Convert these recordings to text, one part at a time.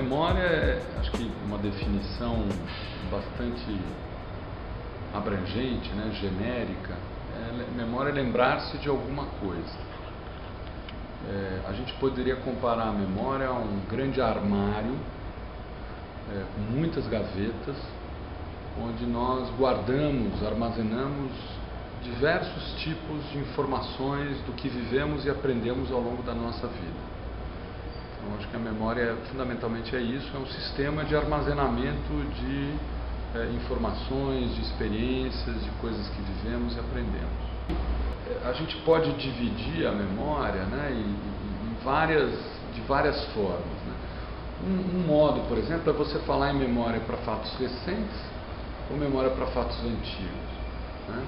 memória é, acho que uma definição bastante abrangente, né, genérica. Memória é lembrar-se de alguma coisa. A gente poderia comparar a memória a um grande armário com muitas gavetas, onde nós guardamos, armazenamos diversos tipos de informações do que vivemos e aprendemos ao longo da nossa vida. Então, acho que a memória fundamentalmente é isso, é um sistema de armazenamento de informações, de experiências, de coisas que vivemos e aprendemos. A gente pode dividir a memória, né, de várias formas. Né? Um modo, por exemplo, é você falar em memória para fatos recentes ou memória para fatos antigos. Né?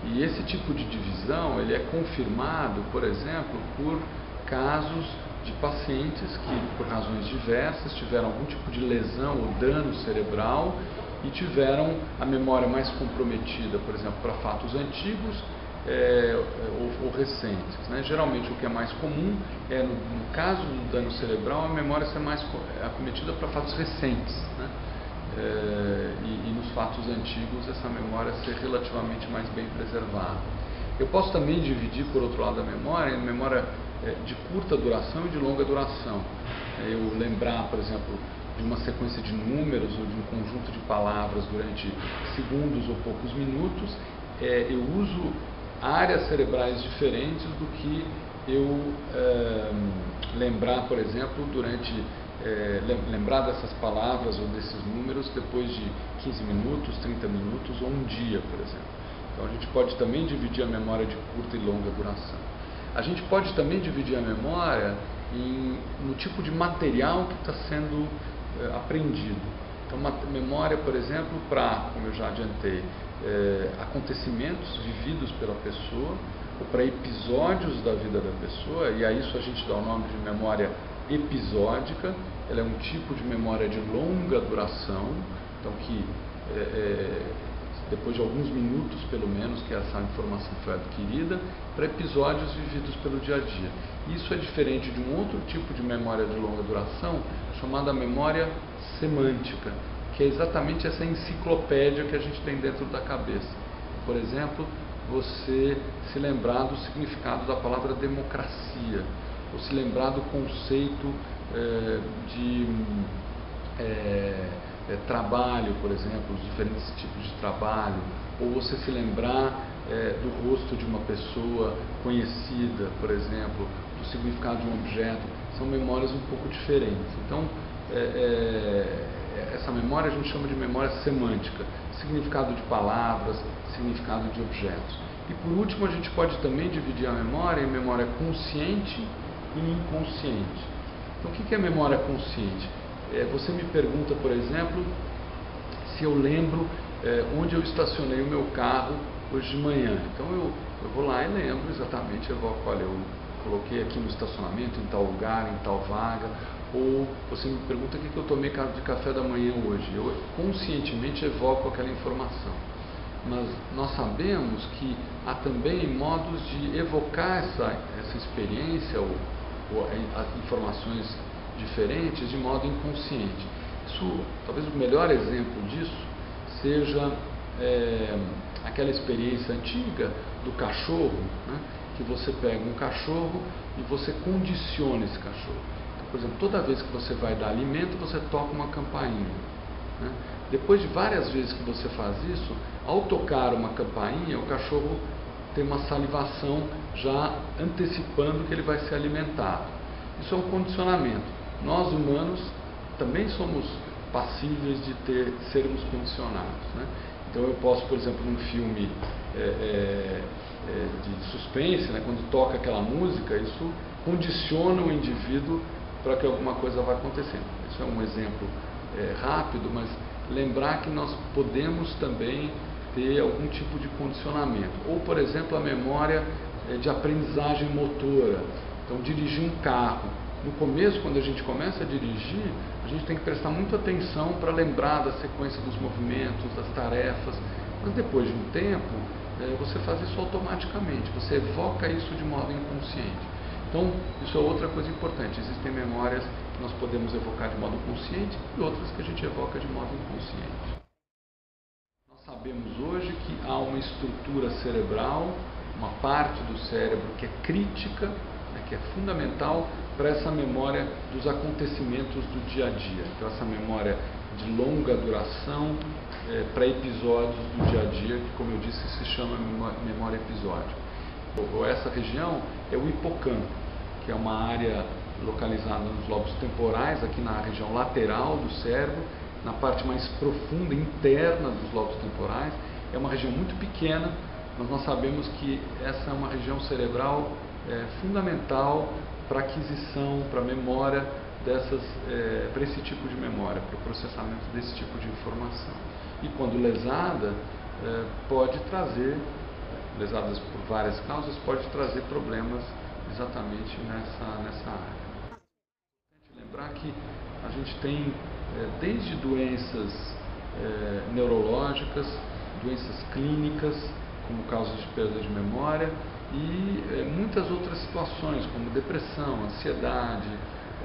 E esse tipo de divisão ele é confirmado, por exemplo, por casos de pacientes que, por razões diversas, tiveram algum tipo de lesão ou dano cerebral e tiveram a memória mais comprometida, por exemplo, para fatos antigos ou recentes. Né? Geralmente o que é mais comum é, no caso do dano cerebral, a memória ser mais acometida para fatos recentes. Né? E nos fatos antigos essa memória ser relativamente mais bem preservada. Eu posso também dividir, por outro lado, a memória em memória de curta duração e de longa duração. Eu lembrar, por exemplo, de uma sequência de números ou de um conjunto de palavras durante segundos ou poucos minutos, eu uso áreas cerebrais diferentes do que eu lembrar, por exemplo, lembrar dessas palavras ou desses números depois de 15 minutos, 30 minutos ou um dia, por exemplo. Então a gente pode também dividir a memória de curta e longa duração. A gente pode também dividir a memória no tipo de material que está sendo aprendido. Então, uma memória, por exemplo, para, como eu já adiantei, acontecimentos vividos pela pessoa, ou para episódios da vida da pessoa, e a isso a gente dá o nome de memória episódica. Ela é um tipo de memória de longa duração, então que depois de alguns minutos, pelo menos, que essa informação foi adquirida, para episódios vividos pelo dia a dia. Isso é diferente de um outro tipo de memória de longa duração, chamada memória semântica, que é exatamente essa enciclopédia que a gente tem dentro da cabeça. Por exemplo, você se lembrar do significado da palavra democracia, ou se lembrar do conceito de trabalho, por exemplo, os diferentes tipos de trabalho, ou você se lembrar do rosto de uma pessoa conhecida, por exemplo, do significado de um objeto. São memórias um pouco diferentes. Então, essa memória a gente chama de memória semântica, significado de palavras, significado de objetos. E por último, a gente pode também dividir a memória em memória consciente e inconsciente. Então, o que é memória consciente? Você me pergunta, por exemplo, se eu lembro onde eu estacionei o meu carro hoje de manhã. Então eu vou lá e lembro exatamente, evoco, olha, eu coloquei aqui no estacionamento, em tal lugar, em tal vaga. Ou você me pergunta o que eu tomei de café da manhã hoje. Eu conscientemente evoco aquela informação. Mas nós sabemos que há também modos de evocar essa experiência ou informações diferentes de modo inconsciente. Talvez o melhor exemplo disso seja aquela experiência antiga do cachorro, né? Que você pega um cachorro e você condiciona esse cachorro. Então, por exemplo, toda vez que você vai dar alimento, você toca uma campainha. Né? Depois de várias vezes que você faz isso, ao tocar uma campainha, o cachorro tem uma salivação já antecipando que ele vai ser alimentado. Isso é um condicionamento. Nós humanos também somos passíveis de sermos condicionados. Né? Então eu posso, por exemplo, num filme de suspense, né, quando toca aquela música, isso condiciona o indivíduo para que alguma coisa vá acontecendo. Isso é um exemplo rápido, mas lembrar que nós podemos também ter algum tipo de condicionamento. Ou, por exemplo, a memória de aprendizagem motora. Então, dirigir um carro. No começo, quando a gente começa a dirigir, a gente tem que prestar muita atenção para lembrar da sequência dos movimentos, das tarefas. Mas depois de um tempo, você faz isso automaticamente. Você evoca isso de modo inconsciente. Então, isso é outra coisa importante. Existem memórias que nós podemos evocar de modo consciente e outras que a gente evoca de modo inconsciente. Nós sabemos hoje que há uma estrutura cerebral, uma parte do cérebro que é crítica, que é fundamental para essa memória dos acontecimentos do dia a dia. Então, essa memória de longa duração para episódios do dia a dia, que, como eu disse, se chama memória episódica. Essa região é o hipocampo, que é uma área localizada nos lobos temporais, aqui na região lateral do cérebro, na parte mais profunda, interna dos lobos temporais. É uma região muito pequena, mas nós sabemos que essa é uma região cerebral fundamental para a aquisição, para a memória para esse tipo de memória, para o processamento desse tipo de informação. E quando lesada, pode trazer, lesadas por várias causas, pode trazer problemas exatamente nessa área. Lembrar que a gente tem desde doenças neurológicas, doenças clínicas, como causas de perda de memória, e muitas outras situações, como depressão, ansiedade,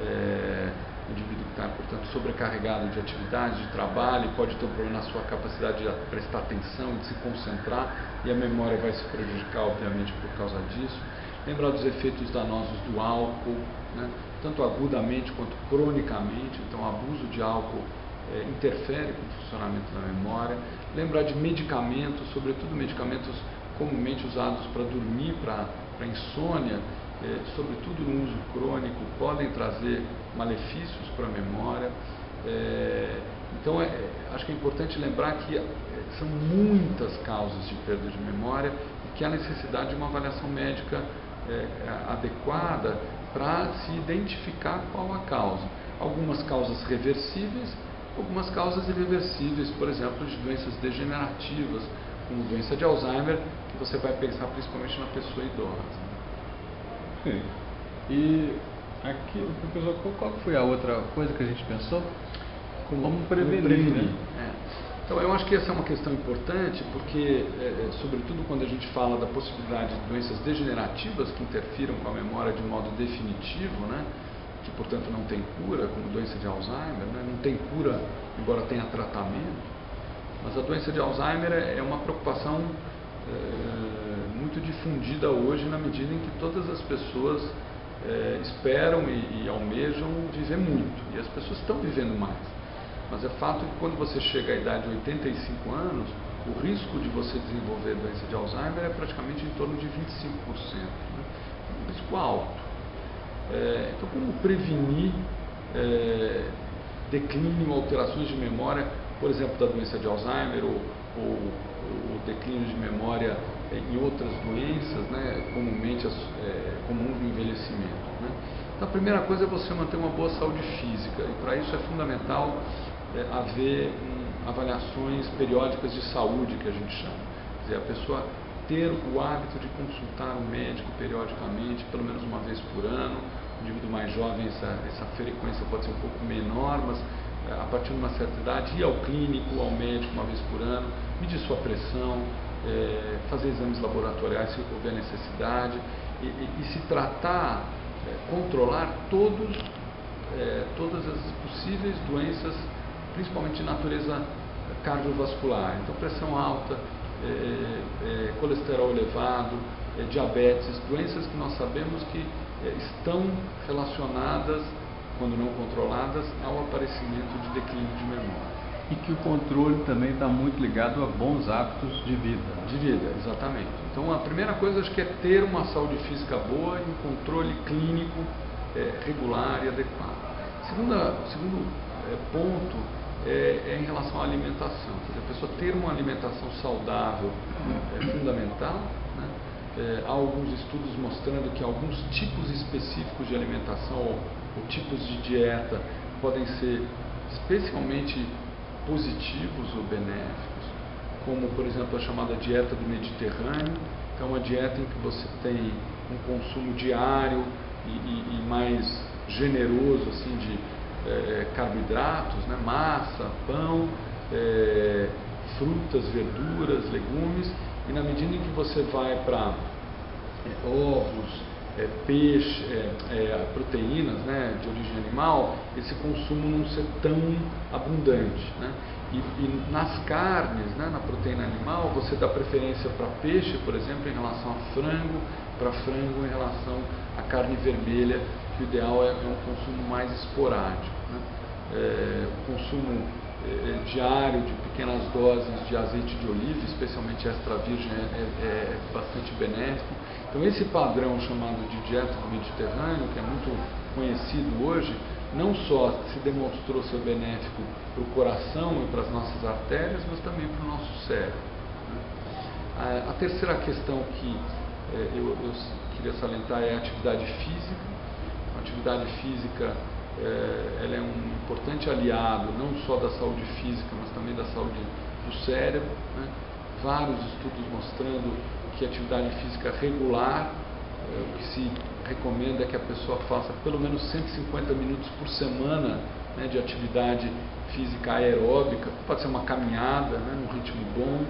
o indivíduo que está, portanto, sobrecarregado de atividade, de trabalho, pode ter um problema na sua capacidade de prestar atenção, de se concentrar, e a memória vai se prejudicar, obviamente, por causa disso. Lembrar dos efeitos danosos do álcool, né? Tanto agudamente quanto cronicamente. Então, o abuso de álcool interfere com o funcionamento da memória. Lembrar de medicamentos, sobretudo medicamentos comumente usados para dormir, para insônia, sobretudo no uso crônico, podem trazer malefícios para a memória. Então, acho que é importante lembrar que são muitas causas de perda de memória e que há necessidade de uma avaliação médica adequada para se identificar qual a causa. Algumas causas reversíveis, algumas causas irreversíveis, por exemplo, de doenças degenerativas, como doença de Alzheimer, que você vai pensar principalmente na pessoa idosa. Sim. E aqui, professor, qual foi a outra coisa que a gente pensou? Como prevenir. Né? Então, eu acho que essa é uma questão importante, porque, sobretudo quando a gente fala da possibilidade de doenças degenerativas que interfiram com a memória de modo definitivo, né? Que, portanto, não tem cura, como doença de Alzheimer, né? Não tem cura, embora tenha tratamento. Mas a doença de Alzheimer é uma preocupação muito difundida hoje, na medida em que todas as pessoas esperam e almejam viver muito. E as pessoas estão vivendo mais. Mas é fato que quando você chega à idade de 85 anos, o risco de você desenvolver doença de Alzheimer é praticamente em torno de 25%. Né? É um risco alto. Então, como prevenir declínio, alterações de memória, por exemplo, da doença de Alzheimer ou declínio de memória em outras doenças, né, comumente comum no envelhecimento. Né? Então, a primeira coisa é você manter uma boa saúde física, e para isso é fundamental haver avaliações periódicas de saúde, que a gente chama. Quer dizer, a pessoa ter o hábito de consultar um médico periodicamente, pelo menos uma vez por ano. O indivíduo mais jovem, essa frequência pode ser um pouco menor, mas a partir de uma certa idade, ir ao clínico, ao médico uma vez por ano, medir sua pressão, fazer exames laboratoriais se houver necessidade, e se tratar, controlar todas as possíveis doenças, principalmente de natureza cardiovascular. Então, pressão alta, colesterol elevado, diabetes, doenças que nós sabemos que estão relacionadas, quando não controladas, ao aparecimento de declínio de memória. E que o controle também está muito ligado a bons hábitos de vida. De vida, exatamente. Então, a primeira coisa, acho que é ter uma saúde física boa e um controle clínico regular e adequado. Segundo ponto é em relação à alimentação. Quer dizer, a pessoa ter uma alimentação saudável é fundamental, né? Há alguns estudos mostrando que alguns tipos específicos de alimentação ou tipos de dieta podem ser especialmente positivos ou benéficos, como, por exemplo, a chamada dieta do Mediterrâneo, que é uma dieta em que você tem um consumo diário e mais generoso assim, de carboidratos, né? Massa, pão, frutas, verduras, legumes, e na medida em que você vai para ovos, peixe, proteínas, né, de origem animal, esse consumo não ser tão abundante, né? E nas carnes, né, na proteína animal, você dá preferência para peixe, por exemplo, em relação a frango, para frango em relação à carne vermelha, que o ideal é um consumo mais esporádico, né? O consumo diário de pequenas doses de azeite de oliva, especialmente extra virgem, é bastante benéfico. Então esse padrão chamado de dieta do Mediterrâneo, que é muito conhecido hoje, não só se demonstrou ser benéfico para o coração e para as nossas artérias, mas também para o nosso cérebro, né? A terceira questão que eu queria salientar é a atividade física. A atividade física ela é um importante aliado não só da saúde física, mas também da saúde do cérebro, né? Vários estudos mostrando que a atividade física regular, o que se recomenda é que a pessoa faça pelo menos 150 minutos por semana, né, de atividade física aeróbica. Pode ser uma caminhada, né, num ritmo bom,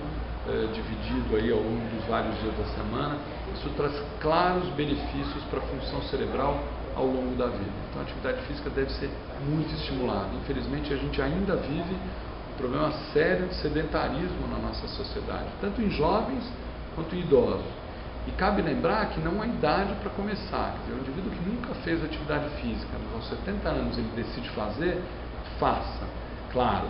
dividido aí ao longo dos vários dias da semana. Isso traz claros benefícios para a função cerebral ao longo da vida. Então a atividade física deve ser muito estimulada. Infelizmente a gente ainda vive um problema sério de sedentarismo na nossa sociedade, tanto em jovens quanto em idosos. E cabe lembrar que não há idade para começar. Quer dizer, um indivíduo que nunca fez atividade física, mas aos 70 anos ele decide fazer, faça. Claro,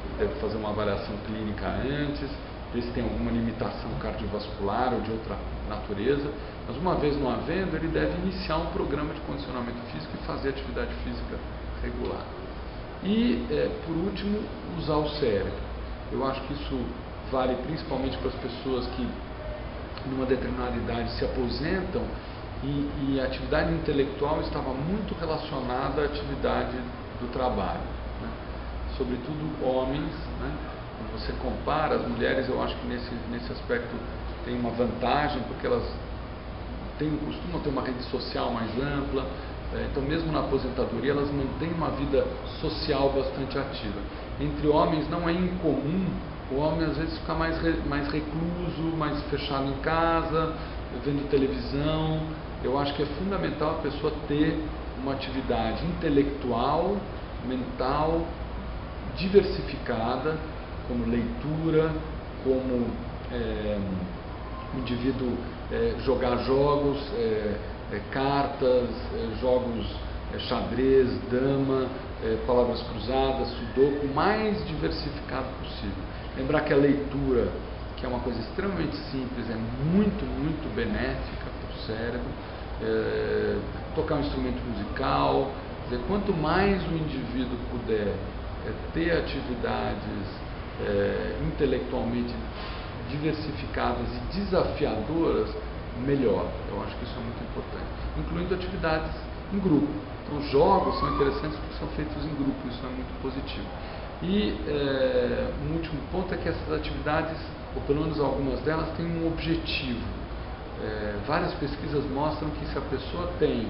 ele deve fazer uma avaliação clínica antes, ver se tem alguma limitação cardiovascular ou de outra natureza, mas uma vez não havendo, ele deve iniciar um programa de condicionamento físico e fazer atividade física regular. E, por último, usar o cérebro. Eu acho que isso vale principalmente para as pessoas que, numa determinada idade, se aposentam e a atividade intelectual estava muito relacionada à atividade do trabalho, né? Sobretudo homens, né? Quando você compara, as mulheres, eu acho que nesse aspecto tem uma vantagem, porque elas costumam ter uma rede social mais ampla, então mesmo na aposentadoria elas mantêm uma vida social bastante ativa. Entre homens não é incomum o homem às vezes ficar mais recluso, mais fechado em casa, vendo televisão. Eu acho que é fundamental a pessoa ter uma atividade intelectual, mental, diversificada, como leitura, como o indivíduo jogar jogos, cartas, jogos xadrez, dama, palavras cruzadas, sudoku, o mais diversificado possível. Lembrar que a leitura, que é uma coisa extremamente simples, é muito, muito benéfica para o cérebro. Tocar um instrumento musical, quer dizer, quanto mais o indivíduo puder ter atividades intelectualmente diversificadas e desafiadoras, melhor. Eu acho que isso é muito importante, incluindo atividades em grupo. Então, os jogos são interessantes porque são feitos em grupo, isso é muito positivo. E um último ponto é que essas atividades, ou pelo menos algumas delas, têm um objetivo. Várias pesquisas mostram que se a pessoa tem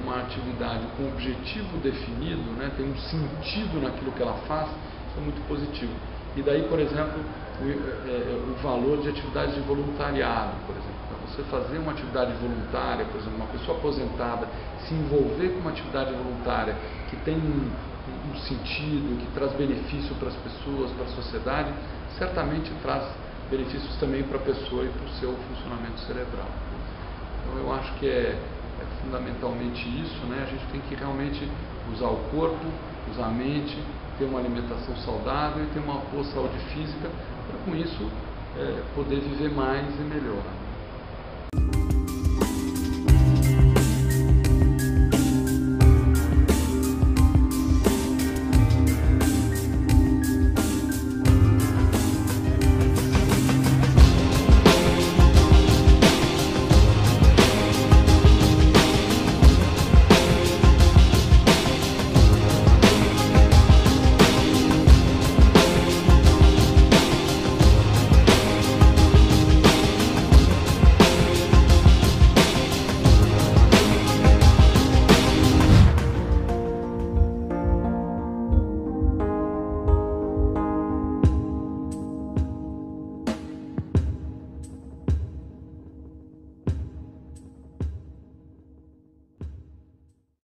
uma atividade com objetivo definido, né, tem um sentido naquilo que ela faz, isso é muito positivo. E daí, por exemplo, o valor de atividades de voluntariado, por exemplo. Para você fazer uma atividade voluntária, por exemplo, uma pessoa aposentada se envolver com uma atividade voluntária que tem um sentido, que traz benefício para as pessoas, para a sociedade, certamente traz benefícios também para a pessoa e para o seu funcionamento cerebral. Então eu acho que é fundamentalmente isso, né? A gente tem que realmente usar o corpo, usar a mente, ter uma alimentação saudável e ter uma boa saúde física, para com isso poder viver mais e melhor.